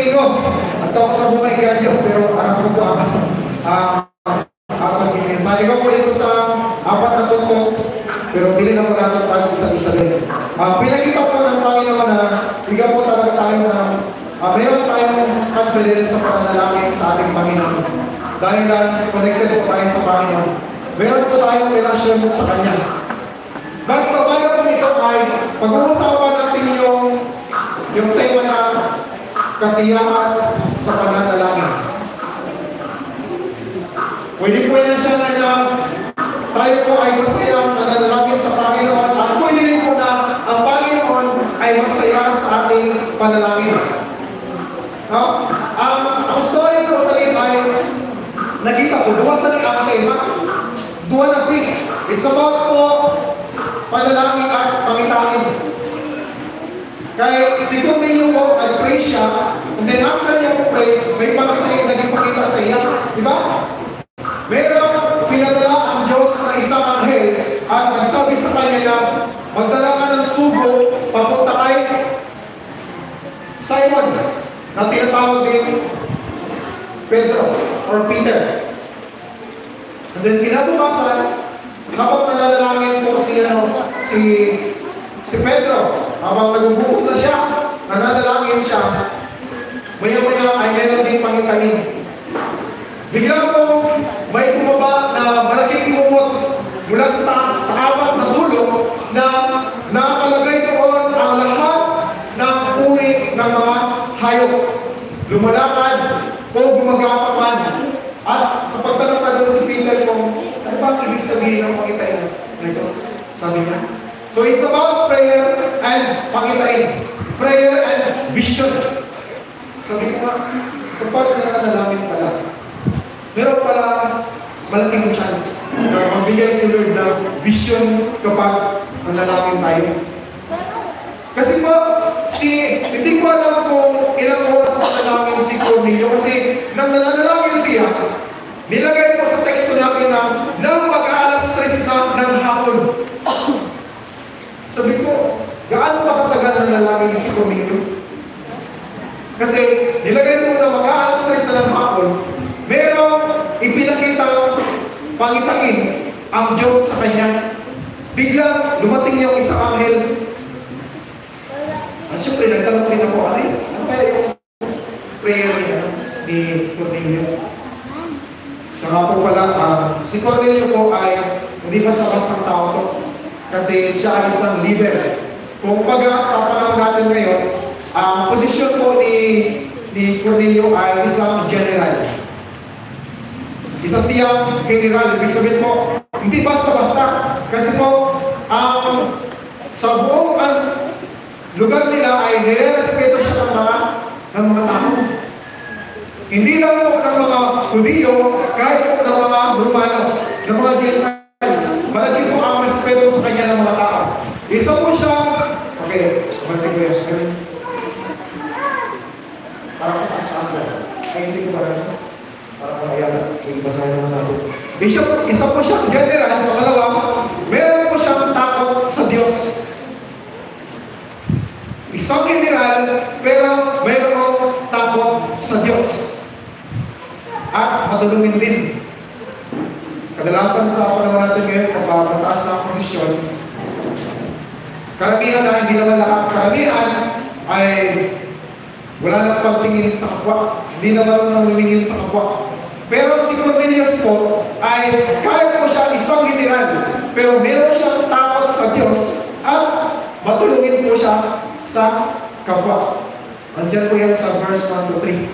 tingin ko, at ako sa buhay ganyo, pero alam ko po ang mensahe ko po ito sa 4 na tungkos, pero hindi na po natin tayo isa-isa din. Pinakita po ng Panginoon na bigyan po talaga tayo na meron tayong confidence sa pananalangin sa ating Panginoon. Dahil na connected po tayo sa Panginoon. Meron po tayong relasyon sa Kanya. But sa Bible nito ay pag-uusapan natin yung tema na kasiyahan sa pananalangin. Pwede po yan siya na tayo po ay masayang nananalangin sa Panginoon at pwede rin po na ang Panginoon ay masaya sa ating panalangin. No? Ang story ko sa iyo ay nakita ko, duwa sa ang tema, duwa na big. It's about po panalangin at pangitangin. Kaya si Domingo po, nag-pray siya, and then after niya po pray, may pangitangin naging pakita sa iya. Diba? Merong pinadala ang Diyos na isang anghel at nagsabi sa kanya na magdala ka ng sugo papunta kay Simon na tinatawag din Pedro or Peter. And then kinabukasan, kapag nalalangin po si Pedro, habang nagugutom na siya, nananalangin siya, maya-maya ay meron din pangitangin. Bigla po may bumaba na malaking kumot mula sa taas sa 4 na sulok na nakalagay doon ang lahat ng uri ng mga hayop. Lumalakad o gumagapak man. At kapag tanong ka doon si Peter kung ano ba ang ibig sabihin ng pangitain nito? Sabi niya. So it's about prayer and pangitain. Prayer and vision. Sabi ko nga, kapag nananalangin pala, meron pala malaking chance na magbigay si Lord ng vision kapag nanalangin tayo. Kasi po, hindi ko alam kung ilang oras nanalangin si Cornelio kasi nang nanalangin siya, nilagay po sa teksto natin na nang mag-aalas 3 na ng hapon. Sabi ko, gaano pa katagal nanalangin si Cornelio? Kasi nilagay po na mag-aalas 3 na ng hapon, merong ipinakita pangitangin ang Diyos sa kanya. Biglang dumating yung isang anghel. At syempre, nagtanong din ako, ano kaya yung prayer niya ni Cornelio? Saka po pala, si Cornelio po ay hindi basta-bastang tao to. Kasi siya ay isang leader. Kung pag sa panahon natin ngayon, ang posisyon po ni Cornelio ay isang general. Isa siyang general, ibig sabihin po, hindi basta-basta. Kasi po, sa buong lugar nila ay nire-respeto siya ng mga tao. Hindi lang po ng mga Hudiyo, kahit po ng mga Romano, ng mga Gentiles. Malaki po ang respeto sa kanya ng mga tao. Isa po siya, okay, sumating ko yan. Parang sa asa. Ay, hindi ko parang ayan, basahin naman natin. Isa po siyang general, pangalawa, meron po siyang takot sa Diyos. Isang general, pero meron takot sa Diyos. At matulungin din. Kadalasan sa panahon natin ngayon, kapag mataas na ang posisyon, karamihan na hindi naman lahat, karamihan ay wala nang pagtingin sa kapwa. Hindi na marunong lumingin sa kapwa. Pero si Cornelius po ay kahit po siya isang general, pero meron siyang takot sa Diyos at matulungin po siya sa kapwa. Andiyan po yan sa verse 1 to 3.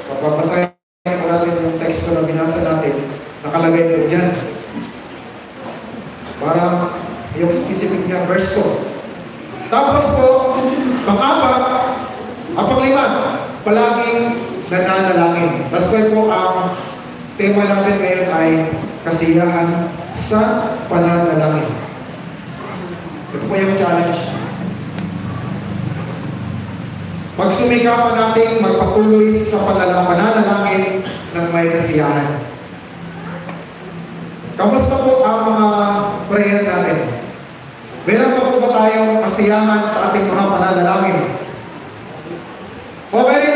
Kapag basahin po natin yung teksto na binasa natin, nakalagay po dyan. Parang yung specific na verse 2. Tapos po, pang-apat, pang-5, palaging nananalangin. That's why po ang tema natin ngayon ay kasiyahan sa pananalangin. Ito po yung challenge. Pagsumikapan natin magpatuloy sa pananalangin ng may kasiyahan. Kamusta po ang mga prayer natin? Meron pa po ba tayong kasiyahan sa ating mga pananalangin? O meron